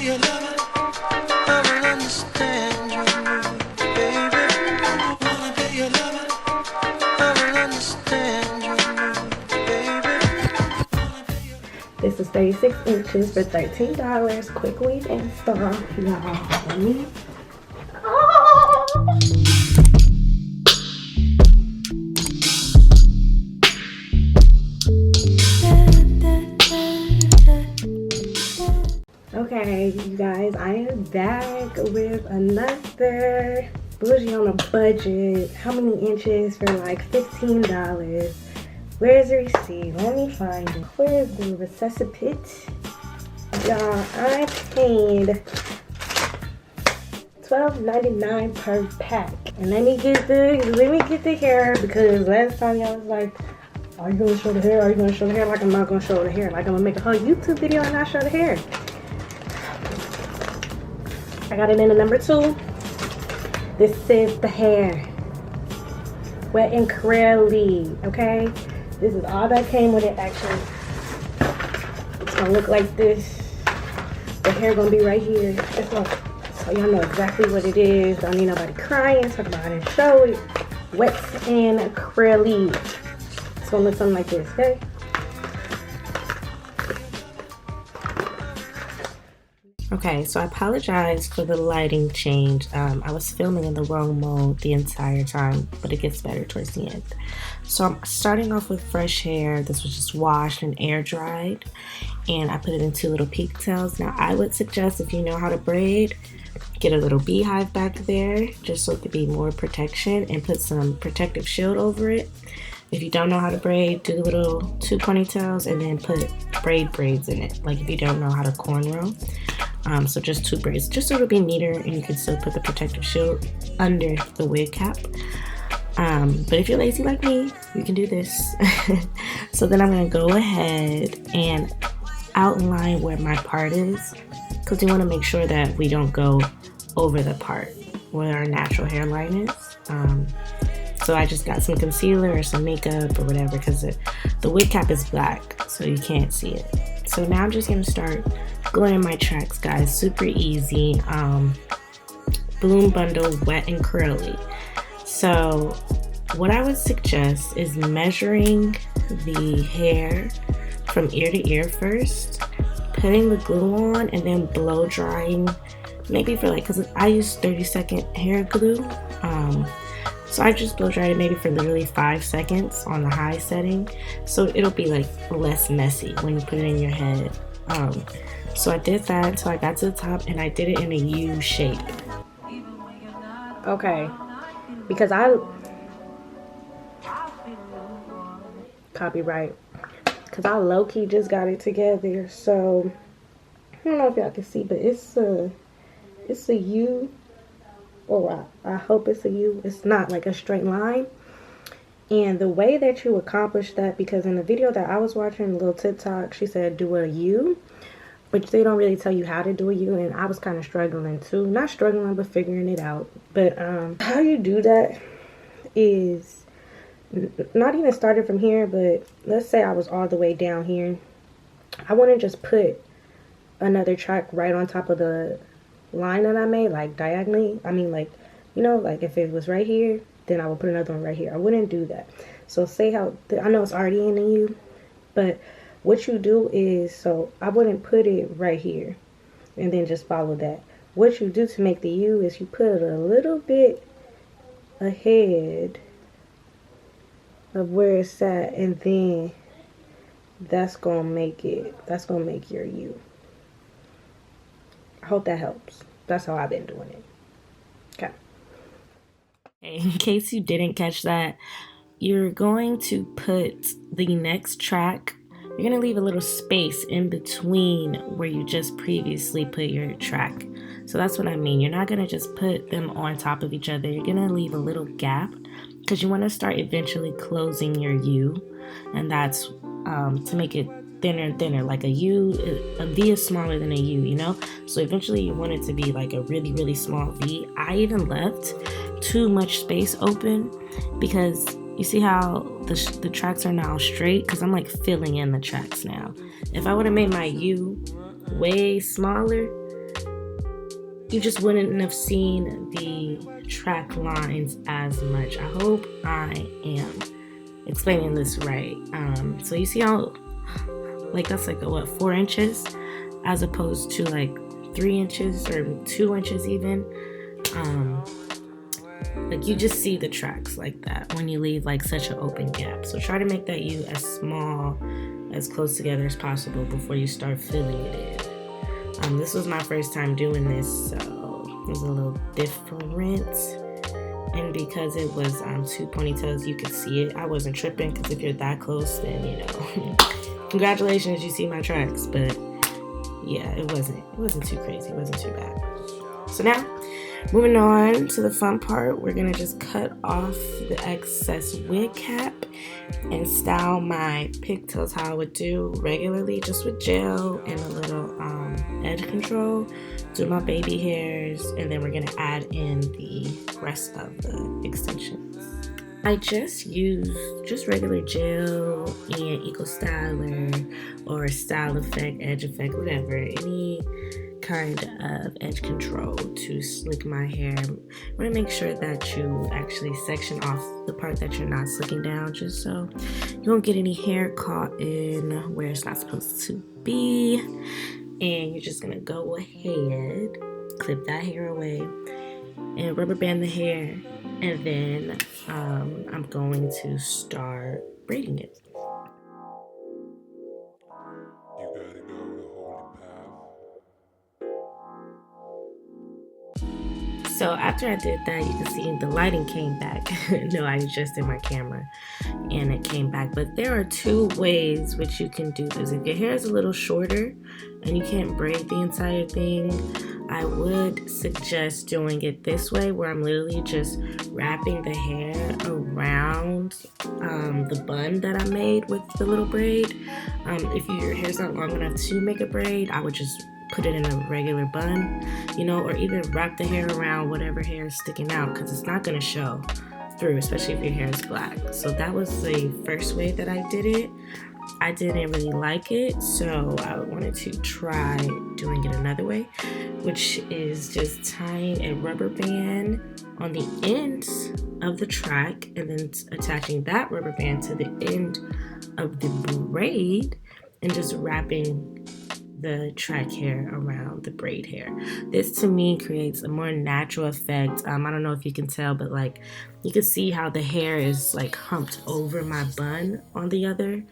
your lover. I will understand you, baby. Wanna be your lover. I will understand you, baby. This is 36 inches for $13. Quick weave install. Y'all, let me. Okay, you guys, I am back with another bougie on a budget. How many inches for like $15? Where's the receipt? Let me find it. Where's the recipient? Y'all, I paid $12.99 per pack. And let me get the hair, because last time y'all was like, are you gonna show the hair? Are you gonna show the hair? Like, I'm not gonna show the hair. Like, I'm gonna make a whole YouTube video and not show the hair. I got it in the number 2. This is the hair. Wet and curly, okay? This is all that came with it, actually. It's gonna look like this. The hair gonna be right here. So y'all know exactly what it is. Don't need nobody crying, talk about it, show it. Wet and curly. It's gonna look something like this, okay? Okay, so I apologize for the lighting change. I was filming in the wrong mode the entire time, but it gets better towards the end. So I'm starting off with fresh hair. This was just washed and air dried, and I put it in 2 little pigtails. Now I would suggest, if you know how to braid, get a little beehive back there just so it could be more protection, and put some protective shield over it. If you don't know how to braid, do the little 2 ponytails and then put braids in it, like if you don't know how to cornrow. So just 2 braids, just so it'll be neater, and you can still put the protective shield under the wig cap. But if you're lazy like me, you can do this. So then I'm gonna go ahead and outline where my part is, because we want to make sure that we don't go over the part where our natural hairline is. So I just got some concealer or some makeup or whatever, because the wig cap is black, so you can't see it. So now I'm just gonna start gluing in my tracks, guys. Super easy. Bloom bundle, wet and curly. So what I would suggest is measuring the hair from ear to ear first, putting the glue on, and then blow drying, maybe for like, because I use 30-second hair glue. So I just blow dried it maybe for literally 5 seconds on the high setting, so it'll be like less messy when you put it in your head. So I did that until I got to the top, and I did it in a U shape. Okay, because copyright, because I low-key just got it together, so I don't know if y'all can see, but it's a U. Or I hope it's a U. It's not like a straight line. And the way that you accomplish that, because in the video that I was watching, a little TikTok, she said do a U, but they don't really tell you how to do a U, and I was kind of struggling too. Not struggling, but figuring it out. But how you do that is not even started from here, but let's say I was all the way down here. I wouldn't just put another track right on top of the line that I made, like diagonally. I mean, like, you know, like if it was right here, then I would put another one right here. I wouldn't do that. So say how, I know it's already in the U, but what you do is, so I wouldn't put it right here and then just follow that. What you do to make the U is you put it a little bit ahead of where it's at, and then that's gonna make your U. I hope that helps. That's how I've been doing it. Okay. In case you didn't catch that, you're going to put the next track, you're going to leave a little space in between where you just previously put your track. So that's what I mean. You're not going to just put them on top of each other. You're going to leave a little gap, because you want to start eventually closing your U, and that's to make it thinner and thinner. Like a V is smaller than a U, you know? So eventually you want it to be like a really, really small V. I even left too much space open, because you see how the tracks are now straight, because I'm like filling in the tracks now. If I would have made my U way smaller, you just wouldn't have seen the track lines as much. I hope I am explaining this right. So you see how, like, that's like a, what, 4 inches as opposed to like 3 inches or 2 inches even. Like, you just see the tracks like that when you leave like such an open gap. So try to make that U as small, as close together as possible before you start filling it in. This was my first time doing this, so it was a little different. And because it was 2 ponytails, you could see it. I wasn't tripping, because if you're that close, then, you know, congratulations, you see my tracks. But yeah, it wasn't too crazy. It wasn't too bad. So now, moving on to the fun part, we're gonna just cut off the excess wig cap and style my pigtails how I would do regularly, just with gel and a little edge control. Do my baby hairs, and then we're gonna add in the rest of the extensions. I just use regular gel and Eco Styler or Style Effect, Edge Effect, whatever, any kind of edge control to slick my hair. I want to make sure that you actually section off the part that you're not slicking down, just so you don't get any hair caught in where it's not supposed to be. And you're just gonna go ahead, clip that hair away, and rubber band the hair, and then I'm going to start braiding it. So after I did that, you can see the lighting came back. No, I adjusted my camera and it came back. But there are 2 ways which you can do this. If your hair is a little shorter and you can't braid the entire thing, I would suggest doing it this way, where I'm literally just wrapping the hair around the bun that I made with the little braid. If your hair's not long enough to make a braid, I would just put it in a regular bun, you know, or even wrap the hair around whatever hair is sticking out, because it's not going to show through, especially if your hair is black. So that was the first way that I did it. I didn't really like it, so I wanted to try doing it another way, which is just tying a rubber band on the ends of the track and then attaching that rubber band to the end of the braid and just wrapping the track hair around the braid hair. This to me creates a more natural effect. I don't know if you can tell, but like you can see how the hair is like humped over my bun on the other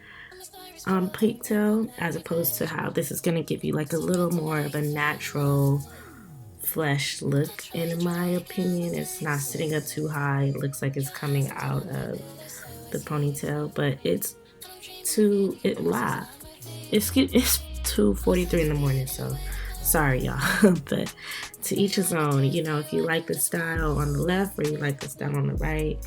pigtail, as opposed to how this is going to give you like a little more of a natural flesh look. In my opinion, it's not sitting up too high. It looks like it's coming out of the ponytail, but it's 2:43 in the morning, so sorry y'all. But to each his own, you know, if you like the style on the left or you like the style on the right,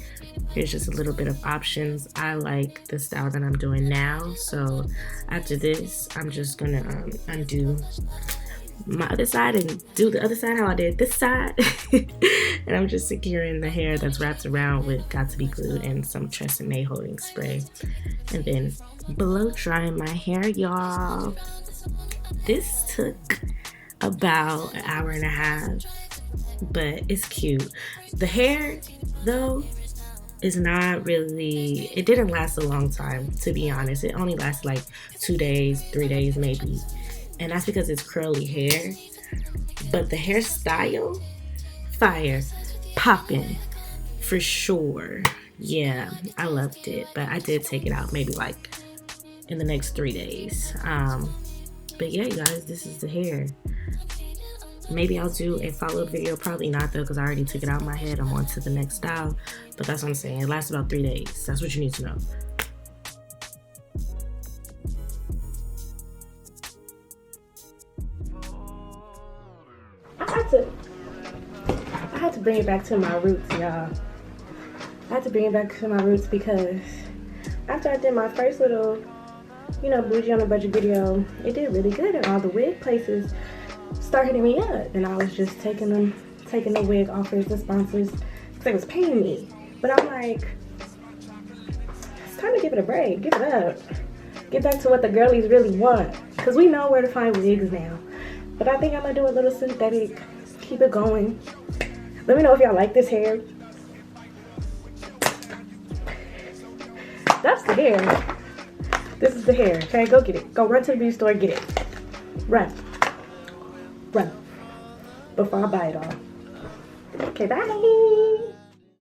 here's just a little bit of options. I like the style that I'm doing now, so after this I'm just gonna undo my other side and do the other side how I did this side. And I'm just securing the hair that's wrapped around with Got To Be Glued and some Tresemme holding spray, and then blow drying my hair, y'all. This took about an hour and a half, but it's cute. The hair though is not really, it didn't last a long time, to be honest. It only lasted like 2 days, 3 days maybe, and that's because it's curly hair. But the hairstyle, fire, popping for sure. Yeah, I loved it, but I did take it out maybe like in the next 3 days. But yeah, you guys, this is the hair. Maybe I'll do a follow-up video. Probably not though, because I already took it out of my head. I'm on to the next style. But that's what I'm saying. It lasts about 3 days. That's what you need to know. I had to bring it back to my roots, y'all. I had to bring it back to my roots because after I did my first little, you know, bougie on a budget video, it did really good, and all the wig places started hitting me up, and I was just taking the wig offers, the sponsors, because they was paying me. But I'm like, it's time to give it a break, give it up, get back to what the girlies really want, because we know where to find wigs now. But I think I'm gonna do a little synthetic Keep it going. Let me know if y'all like this hair. That's the hair. This is the hair. Okay, go get it. Go run to the beauty store, get it. Run. Run. Before I buy it all. Okay, bye.